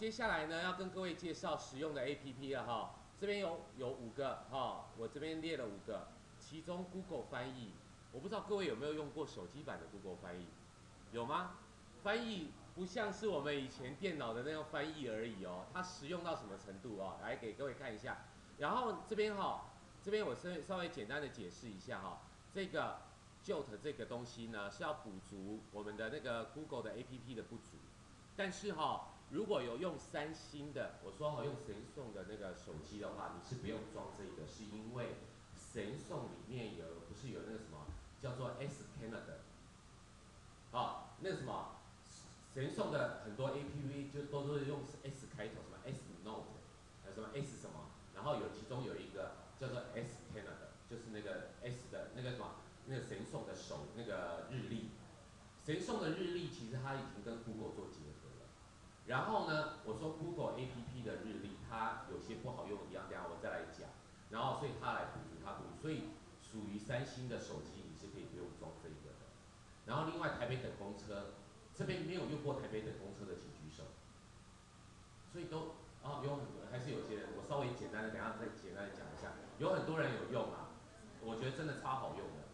接下来呢要跟各位介绍实用的 APP 了哈。这边有5个哈，我这边列了5个，其中 Google 翻译，我不知道各位有没有用过手机版的 Google 翻译，有吗？翻译不像是我们以前电脑的那样翻译而已哦，它实用到什么程度哦？来给各位看一下。然后这边这边我稍微简单的解释一下哈，这个 Jot 这个东西呢是要补足我们的那个 Google 的 APP 的不足，但是如果有用三星的，我说用神送的那个手机的话，你是不用装这个，是因为神送里面不是有那个什么叫做 S Canada 那个什么神送的很多 APP 就都是用 S 开头，什么 S Note， 什么 S 什么，然后其中有一个叫做 S Canada， 就是那个 S 的那个什么那个神送的那个日历，神送的日历其实它已经跟 Google 做结合了。然后呢，我说 Google APP 的日历它有些不好用的地方，等下我再来讲。然后所以它来补足它补足，所以属于三星的手机你是可以不用装这个的。然后另外台北等公车，这边没有用过台北等公车的请举手。所以有很多还是有些人，我稍微简单的等下再简单的讲一下，有很多人有用啊，我觉得真的超好用的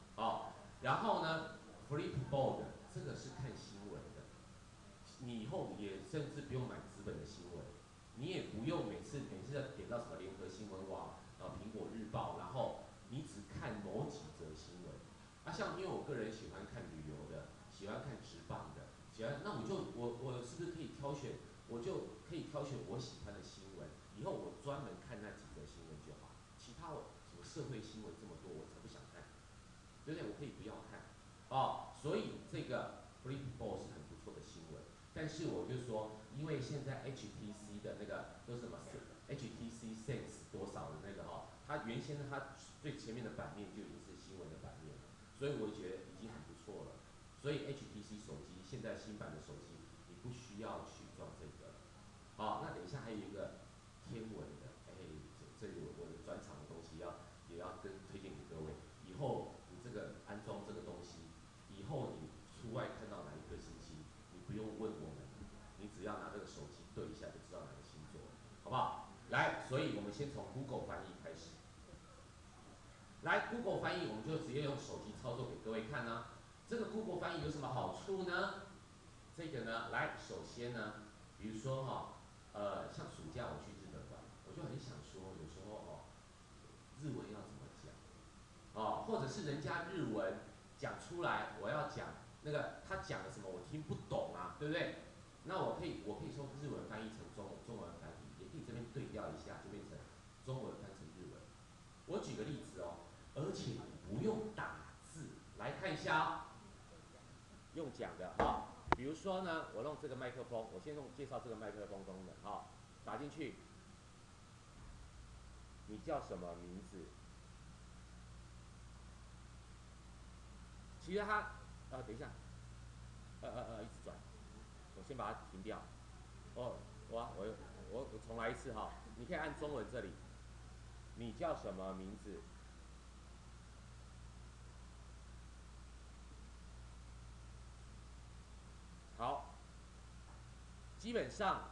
然后呢，Flipboard 这个是看新闻的，你以后也甚至不用买纸本的新闻，你也不用每次要点到什么联合新闻网、苹果日报，然后你只看某几则新闻。像因为我个人喜欢看旅游的，喜欢看职棒的，那我是不是可以挑选？我就可以挑选我喜欢的新闻，以后我专门看那几则新闻就好，其他什么社会新闻这么多，我才不想看，对不对？我可以不要看所以这个 Flipboard 是很不错的新闻。但是我就说，因为现在 HTC 的那个都是什么 HTC Sense 多少的那个它原先它最前面的版面就已经是新闻的版面了，所以我觉得已经很不错了。所以 HTC 手机现在新版的手机，你不需要去装这个了。那等一下还有一个天文的，这里我的专长的东西也要推荐给各位。以后你这个安装这个东西，以后你出外看到哪一颗星星，你不用问我们，你只要拿这个手机对一下就知道哪个星座，好不好？来，所以我们先从 Google 翻译开始。来 Google 翻译，我们就直接用手机操作给各位看呢。这个 Google 翻译有什么好处呢？这个呢，来，首先呢，比如说像暑假我去日本玩，我就很想说，有时候日文要怎么讲或者是人家日文讲出来，我要讲那个他讲的什么我听不懂啊，对不对？那我可以说日文翻译成中文翻译，也可以这边对调一下，就变成中文翻成日文。我举个例子而且你不用打字，来看一下用讲的比如说呢，我用这个麦克风，我先介绍这个麦克风功能打进去，你叫什么名字？其实它等一下，一直转，我先把它停掉。我重来一次你可以按中文这里，你叫什么名字？好，基本上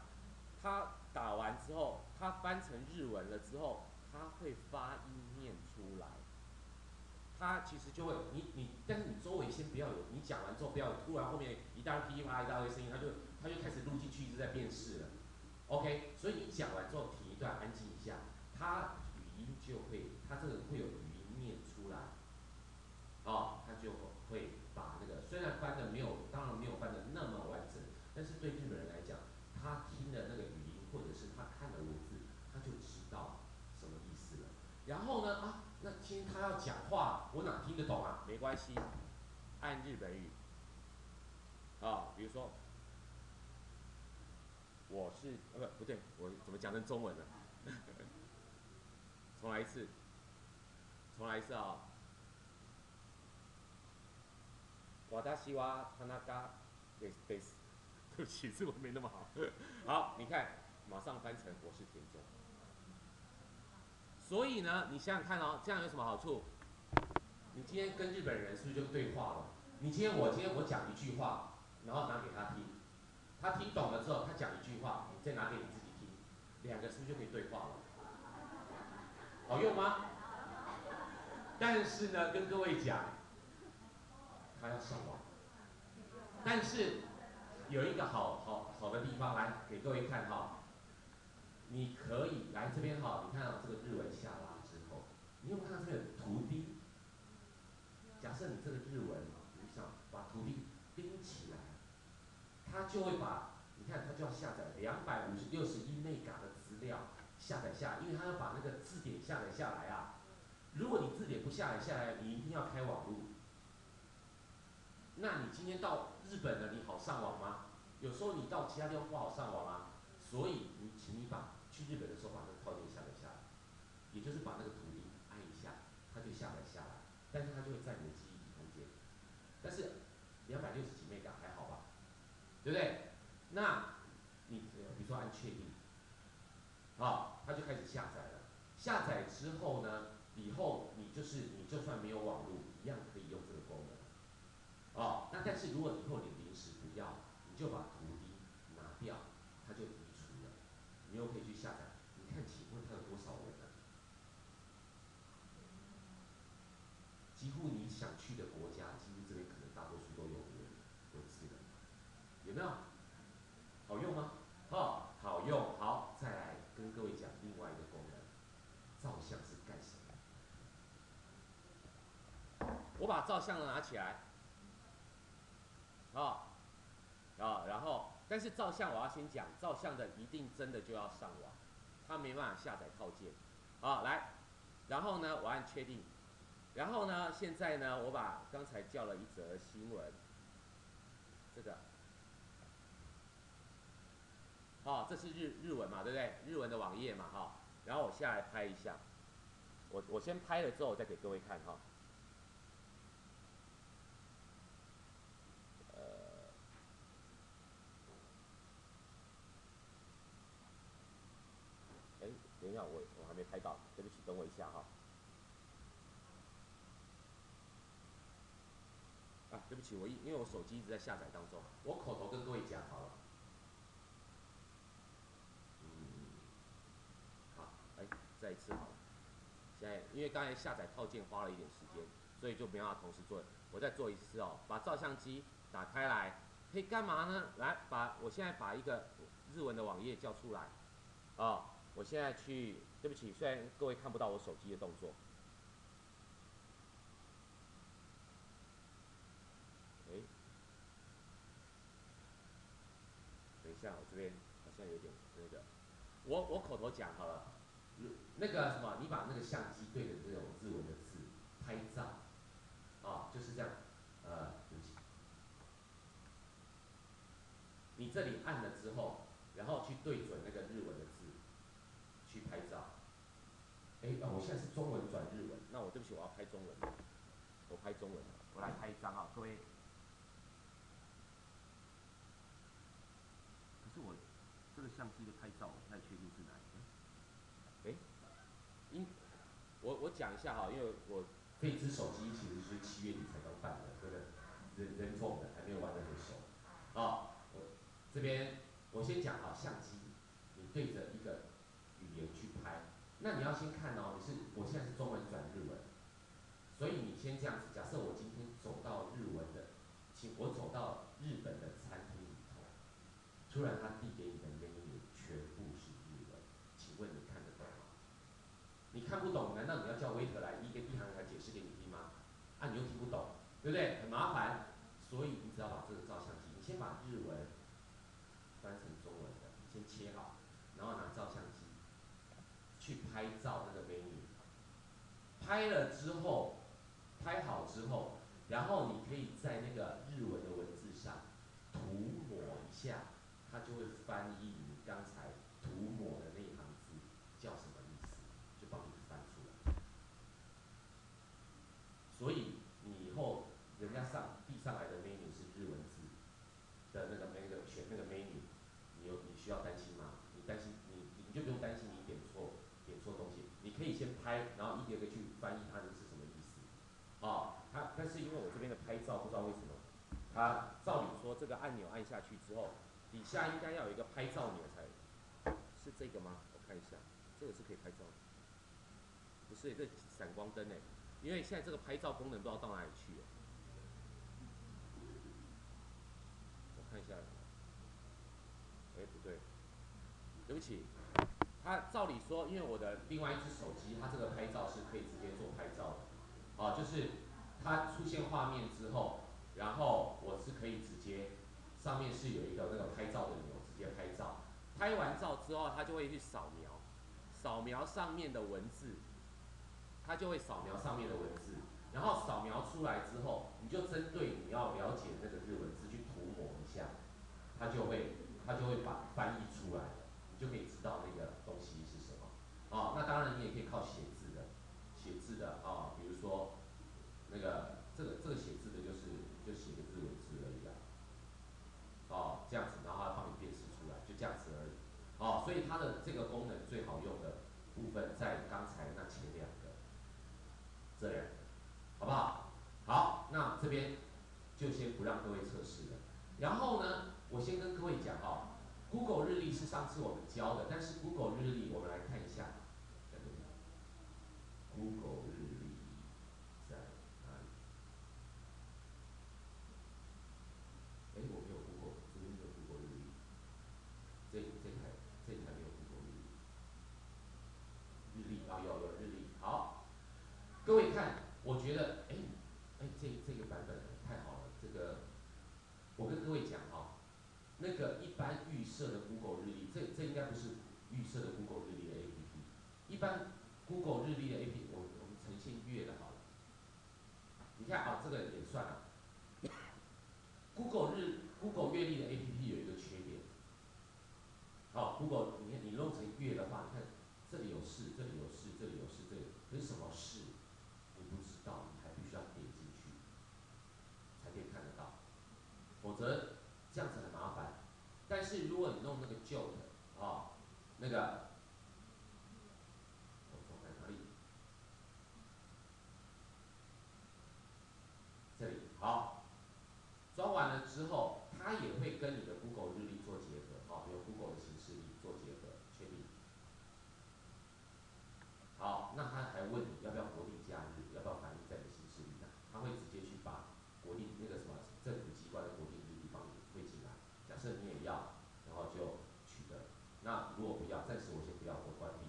它打完之后，它翻成日文了之后，它会发音念出来。它其实就会但是你周围先不要有，你讲完之后不要有突然后面一大堆噼里啪啦一大堆声音，它就开始录进去，一直在辨识了。OK， 所以你讲完之后停一段，安静一下，它语音它这个会有语音念出来，它就会把那个虽然当然没有翻的那么完整，但是对日本人来讲，他听的那个语音或者是他看的文字，他就知道什么意思了。然后呢那今天他要讲话，我哪听得懂啊？没关系，按日本语比如说我是不对，我怎么讲成中文了？重来一次，重来一次私は田中です。对不起，日文没那么好。好，你看，马上翻成我是田中。所以呢，你想想看这样有什么好处？你今天跟日本人是不是就对话了？我今天我讲一句话，然后拿给他听，他听懂了之后，他讲一句话，你再拿给你自己听，两个是不是就可以对话了？好用吗？但是呢，跟各位讲，他要上网。但是有一个好的地方，来给各位看哈，你可以来这边哈，你看到这个日文下拉之后，你有没有看到这边有图钉？假设你这个日文，你想把图钉钉起来，它就会把，你看它就要下载261 mega 的资料下载下来，因为它要把那个字典下载下来啊。如果你字典不下载下来，你一定要开网路。那你今天到日本了，你好上网吗？有时候你到其他地方不好上网啊，所以请你去日本的时候把那个套件下载下来，也就是把那个图钉按一下，它就下载下来，但是它就会在你的记忆体空间。但是260几 mega 还好吧，对不对？那你比如说按确定，好，它就开始下载了。下载之后呢，以后你就算没有网络，一样可以用这个功能。哦，那但是如果以后你临时不要，你就把图钉拿掉，它就移除了，你又可以去下载。你看，请问它有多少文呢？几乎你想去的国家，几乎这边可能大多数都有文字的，有没有？好用吗？哦，好用。好，再来跟各位讲另外一个功能，照相是干什么？我把照相拿起来，然后，但是照相我要先讲，照相的一定真的就要上网，它没办法下载套件。好，来，然后呢，我按确定，然后呢，现在呢，我把刚才叫了一则新闻，这个，这是日文嘛，对不对？日文的网页嘛，然后我下来拍一下，我先拍了之后，我再给各位看哈。哎，等一下，我还没拍到，对不起，等我一下哈。对不起，因为我手机一直在下载当中，我口头跟各位讲好了。好，再一次好了。现在因为刚才下载套件花了一点时间，所以就没办法同时做。我再做一次哦，把照相机打开来，可以干嘛呢？来，我现在把一个日文的网页叫出来。我现在去，对不起，虽然各位看不到我手机的动作。哎，等一下，我这边好像有点那个，我口头讲好了。那个什么，你把那个相机对着这种日文的字拍照，就是这样。对不起，你这里按了之后，然后去对准那个日文的字去拍照。我现在是中文转日文，那对不起，我要拍中文，我拍中文，我来拍一张啊，各位。可是我这个相机的拍照，我不太确定是哪一个。我讲一下哈，因为我这一只手机其实是7月底才刚办的，这个人缝的，还没有玩得很熟。我这边我先讲相机，你对着一个语言去拍，那你要先看哦，我现在是中文转日文，所以你先这样子，假设我今天走到日文的，我走到日本的餐厅里头，突然他递给你的 menu 全部是日文，请问你看得懂吗？你看不懂，难道你要叫 waiter 来一行一行解释给你听吗？你又听不懂，对不对？很麻烦，所以你只要把这个照相机，你先把日文翻成中文的，先切好，然后拿照相机去拍照那个 menu， 拍了之后，拍好之后，然后你可以在那个日文的文字上涂抹一下，它就会翻译你刚才涂抹的那一行字叫什么意思，就帮你翻出来。所以你以后人家递上来的 menu 是日文字的选那个 menu， 你需要担心吗？你担心你就不用担心你点错东西，你可以先拍，然后一个一个去翻译它是什么意思。但是因为我这边的拍照不知道为什么，它照理说这个按钮按下去之后，底下应该要有一个拍照钮才，是这个吗？我看一下，这个是可以拍照的，不是这闪光灯哎，因为现在这个拍照功能不知道到哪里去了，我看一下，哎不对，对不起，它照理说，因为我的另外一只手机，它这个拍照是可以直接做拍照的，啊，就是它出现画面之后，然后我是可以直接，上面是有一个那个拍照的钮，直接拍照，拍完照之后，它就会去扫描，扫描上面的文字，它就会扫描上面的文字，然后扫描出来之后，你就针对你要了解那个日文字去涂抹一下，它就会把翻译出来了，你就可以知道那个东西是什么。啊，那当然你也可以靠写字的，写字的啊，比如说那个这个写字的就写个日文字而已啊，哦这样子，然后它帮你辨识出来，就这样子而已。哦，所以它的这个功能最好用的部分在刚才那前两个，这两个，好不好？好，那这边就先不让各位测试了。然后呢，我先跟各位讲哦，Google 日历是上次我们教的，但是 Google 日历我们来看一下，在这里，Google 日历在哪里？哎，我没有 Google，这边没有 Google 日历，这台没有 Google 日历，日历啊有日历，好，各位看，我觉得这个版本太好了，这个我跟各位讲哈、那个一般预设的 Google 日历，这应该不是预设的 Google 日历的 APP。一般 Google 日历的 APP，我们呈现月的好了。你看啊，这个也算了。Google 月历的 APP 有一个缺点，好，Google 你看你弄成月的话，你看这里有事，这里有事，这里有事，这里可是什么事你不知道，你还必须要点进去才可以看得到，否则这样子很麻烦。但是如果你弄那个旧的啊，那个我装在哪里？这里好，装完了之后，它也会跟你的 Google 日历做结合，好，有 Google 的形式历做结合，确定。好，那他还问你要不要国定假日，要不要反映在你的形式历上，他会直接去把国定那个什么政府机关的国定日历帮你汇进来。假设你也要，然后就取得。那如果不要，暂时我先不要，我关闭。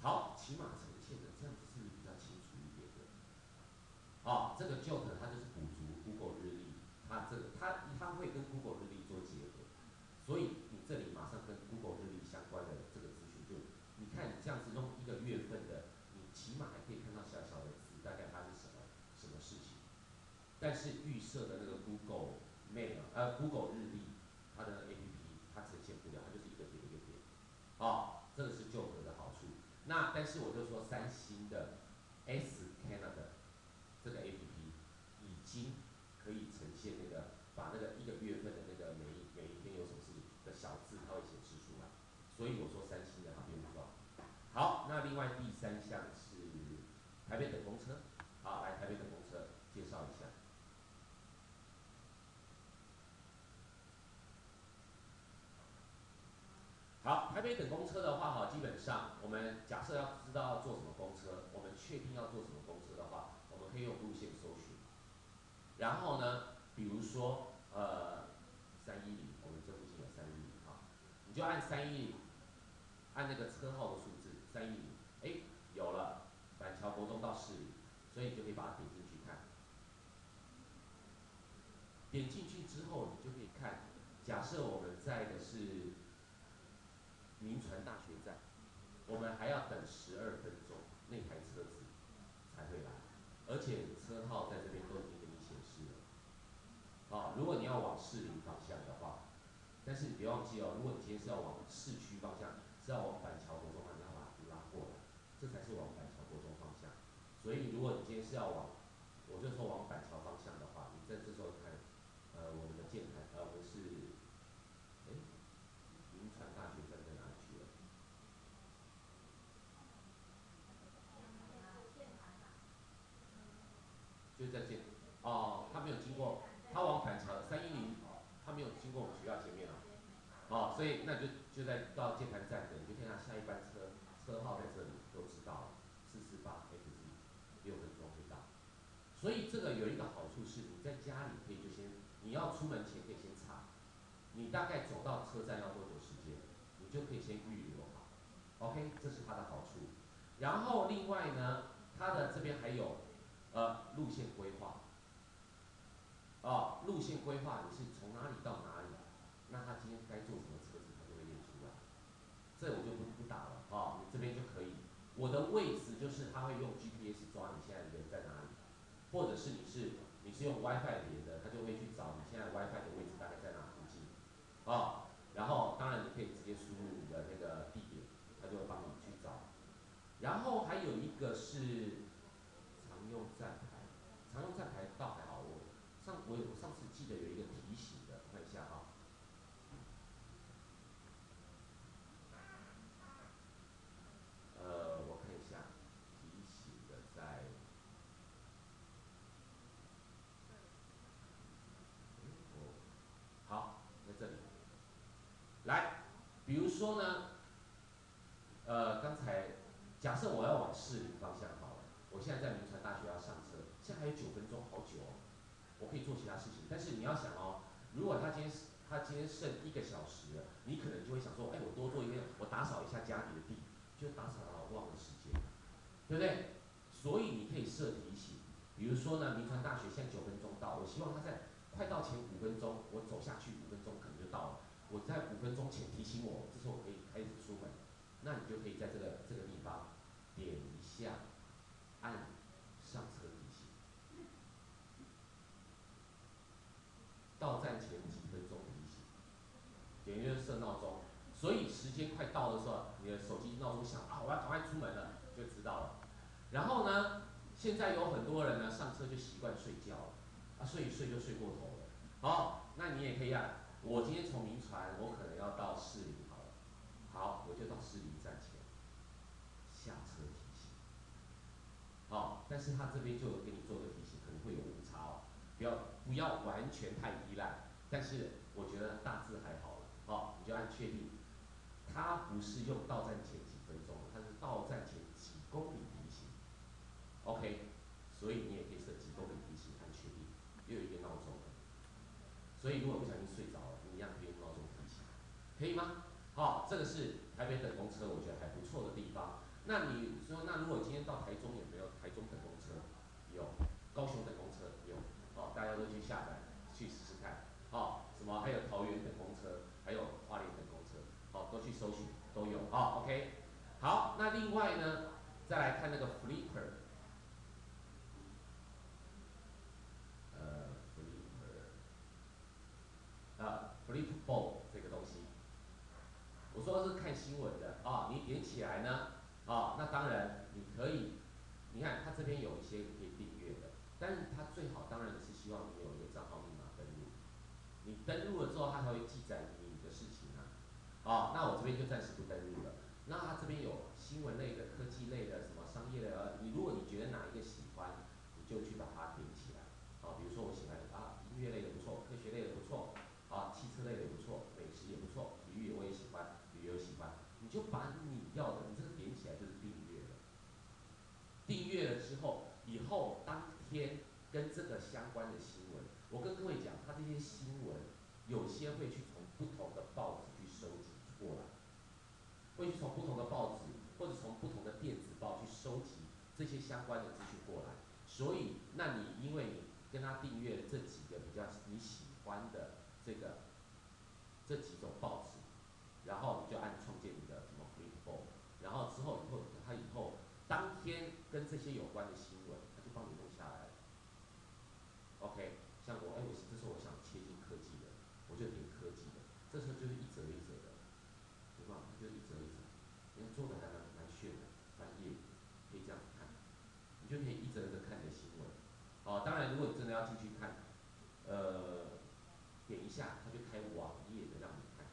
好，起码呈现的这样子是不是比较清楚一点的？好，这个 Joke 它就是补足 Google 日历，它会跟 Google 日历做结合，所以你这里马上跟 Google 日历相关的这个资讯就，你看你这样子弄一个月份的，你起码还可以看到小小的字，大概它是什么事情。但是预设的那个 Google Google 日历，它的 APP 它呈现不了，它就是一个点一个点。好，这个是 Joke 的好处。那但是我就说三星的 S Canada 这个 APP 已经可以呈现那个把那个一个月份的那个每一天有什么事情的小字，它会显示出来。所以我说三星的它不用装。好，那另外第三项是台北等公车。好，来台北等公车介绍一下。好，台北等公车的话，哈，基本上我们假设要知道要坐什么公车，我们确定要坐什么公车的话，我们可以用路线搜寻。然后呢，比如说310，我们这附近有310哈，你就按310，按那个车号的数字310，哎，有了，板桥国中到士林，所以你就可以把它点进去看。点进去之后，你就可以看，假设我们在的是民传大学站，我们还要等12分钟，那台车子才会来，而且车号在这边都已经给你显示了。好，如果你要往士林方向的话，但是你别忘记哦，如果你今天是要往市区方向，是要往板桥国中，你要把它拉过来，这才是往板桥国中方向。所以如果你今天是要往，我就说往板桥方向的话，你在这时候看，我们的键盘，我们是，哎，民传大学站在哪里去了？就在这，哦，他没有经过，他往板桥310过我们学校前面了。哦，所以那就在到键盘站的，你就看到下一班车号在这里，都知道了，448XZ，6分钟会到。所以这个有一个好处是，你在家里可以就先，你要出门前可以先查，你大概走到车站要多久时间，你就可以先预留好。OK， 这是它的好处。然后另外呢，它的这边还有路线规划。路线规划你是从哪里到哪里，那他今天该坐什么车子，他就会列出来。这我就不打了你这边就可以。我的位置就是他会用 GPS 抓你现在人在哪里，或者是你是用 WiFi 连的，他就会去找你现在 WiFi 的位置大概在哪附近然后当然你可以直接输入你的那个地点，他就会帮你去找。然后还有一个是常用站牌，常用站牌倒还好，我上次记得有一个提醒的，看一下我看一下提醒的在，好，在这里。来，比如说呢，刚才假设我要往士林方向好了，我现在在铭传大学要上车，现在还有9分钟，好久我可以做其他事情。但是你要想如果他今天剩1个小时了，你可能就会想说，我多做一个，我打扫一下家里的地，就打扫到忘了时间，对不对？所以你可以设提醒，比如说呢，铭传大学现在9分钟到，我希望他在快到前5分钟，我走下去5分钟可能就到了，我在5分钟前提醒我，这时候我可以开始出门，那你就可以在这个地方点一下，按上车提醒，到站前几分钟提醒，点就是设闹钟，所以时间快到的时候，你的手机闹钟响我要赶快出门了，就知道了。然后呢，现在有很多人呢上车就习惯睡觉了，睡一睡就睡过头了。好，那你也可以我今天从铭传，我可能要到士林好了，好，我就到士林站前下车提醒。但是他这边就给你做个提醒，可能会有误差不要完全太依赖，但是我觉得大致还好了，你就按确定，它不是用到站前几分钟，它是到站前几公里提醒。OK， 所以你也可以设几公里提醒，按确定，又有一个闹钟。所以如果不小心睡着了，你一样可以用闹钟提醒，可以吗？这个是台北等公车，我觉得还不错的地方。那你说，那如果今天到台中有没有台中等公车？有，高雄等公车有，大家都去下载去试试看，什么还有桃园等公车，还有花莲等公车，都去搜寻都有OK， 好，那另外呢，再来看那个 Flipper， Flipboard 这个东西，我说的是看新闻的你点起来呢那当然你可以，你看它这边有一些可以订阅的，但是它最好当然是希望你有一个账号密码登录，你登录了之后，它才会记载你的事情那我这边就暂时不登录了。那它这边有新闻类的、科技类的、什么商业的，如果你觉得哪一个喜欢，你就去把它点起来比如说我喜欢音乐类的不错，科学类的不错汽车类的不错，美食也不错，体育我也喜欢，旅游喜欢，你就把你要的，你这个点起来就是订阅了。订阅了之后，以后当天跟这个相关的新闻，我跟各位讲，它这些新闻有些会去从不同的报纸去收集过来，会去从不同的报纸或者从不同的电子报去收集这些相关的资讯过来。所以，那你因为你跟他订阅这几个比较你喜欢的这几种报纸，然后你就按创建你的什么 Flipboard， 然后他以后当天跟这些有关的新闻，他就帮你弄下来了。OK， 像这时候我想切进科技的，我就点科技的，这时候就是一则一则的，对吧？它就是一则一则，因为做的还蛮炫的，专业，可以这样子看，你就可以一则一则看你的新闻。当然如果你真的要进去看，点一下，它就开网页的让你看，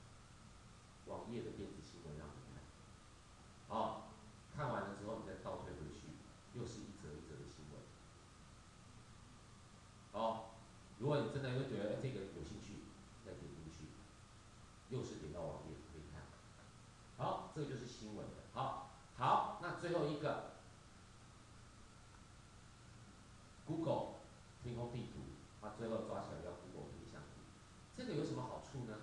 网页的电子新闻让你看。看完了之后你再倒退回去，又是一则一则的新闻。如果你真的会觉得这个有兴趣，再点进去。又是点到网页可以看。好，这个就是新闻的。好，那最后一个 Google 天空地图，它最后抓起来叫 Google 图像图，这个有什么好处呢？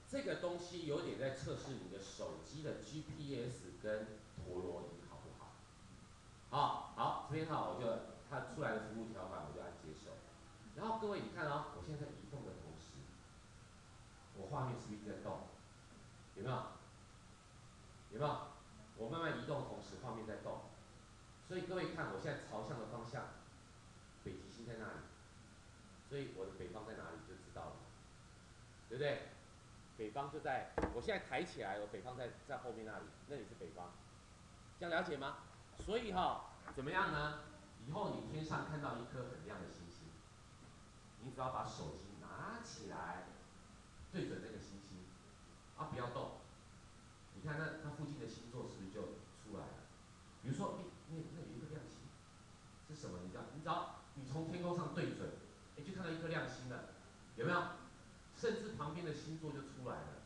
这个东西有点在测试你的手机的 GPS 跟陀螺仪好不好？好，这边我就它出来的服务条款我就按接受。然后各位你看我现在移动的同时，我画面是不是一直在动？有没有？有没有？我慢慢移动的同时，画面在动。所以各位看，我现在朝向的方向，北极星在那里，所以我的北方在哪里就知道了，对不对？北方就在，我现在抬起来，我北方在后面那里，那里是北方，这样了解吗？所以怎么样呢？以后你天上看到一颗很亮的星星，你只要把手机拿起来，对准那个星星，不要动。你看那附近的星座是不是就出来了？比如说，那有一个亮星，是什么？你只要你从天空上对准，就看到一颗亮星了，有没有？甚至旁边的星座就出来了。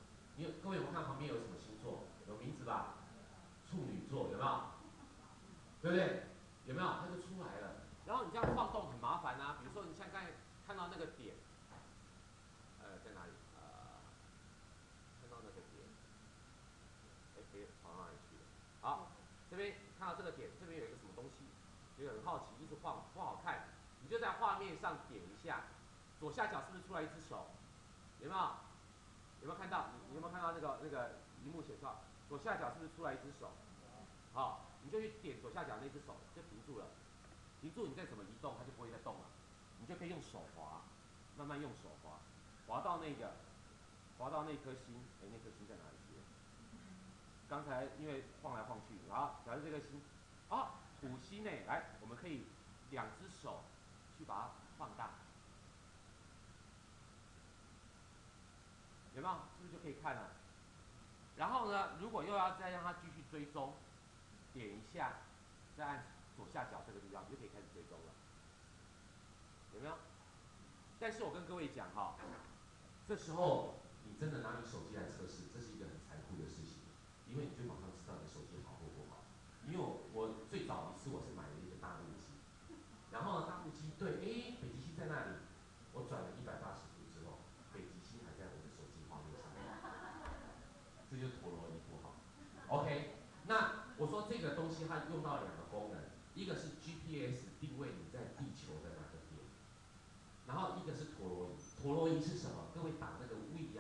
各位有没有看旁边有什么星座？有名字吧？处女座，有没有？对不对？有没有？它就出来了。然后你这样晃动很麻烦啊。比如说你像刚才看到那个点，在哪里？看到那个点，跑到哪里去了？好，这边看到这个点，这边有一个什么东西，觉得很好奇，一直晃，不好看，你就在画面上点一下，左下角是不是出来一只手？有没有？有没有看到？你有没有看到那个荧幕显示？左下角是不是出来一只手？好，你就去点左下角那只手，就停住了。停住，你再怎么移动，它就不会再动了。你就可以用手滑，慢慢用手滑，滑到那颗星，那颗星在哪里去了？刚才因为晃来晃去，好，假设这个星，土星呢，来，我们可以两只手去把它放大，有没有？是不是就可以看了？然后呢，如果又要再让它继续追踪，点一下，再按左下角这个地方，就可以开始追踪了，有没有？但是我跟各位讲这时候你真的拿你手机来测试，这是一个很残酷的事情，因为你就马上知道你手机好或不好。因为我最早一次我是买了一个大陆机，然后呢大陆机对，北极星在那里，我转了180度之后，北极星还在我的手机画面上面，这就是陀螺仪不好。OK， 那我说这个东西它用到2个功能，一个是 GPS 定位你在地球的哪个点，然后一个是陀螺仪。陀螺仪是什么？各位打那个 V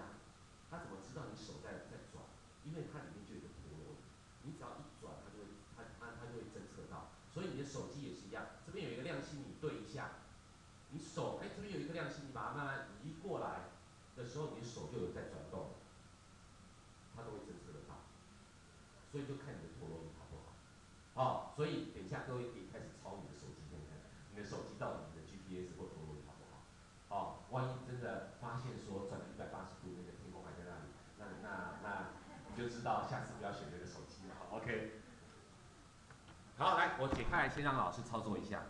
它怎么知道你手在转？因为它里面就有一个陀螺仪，你只要一转，它就会侦测到。所以你的手机也是一样，这边有一个亮星，你对一下，你手这边有一个亮星，你把它慢慢移过来的时候，你的手就有在转动，它都会侦测得到。所以就看你的陀螺仪好不好。所以等一下各位可以开始抄你的手机看看，你的手机到底你的 GPS 或陀螺仪好不好？万一真的发现说转了180度，那个天空还在那里，那你就知道下次不要选这个手机了。OK。好，来，我解开来，先让老师操作一下。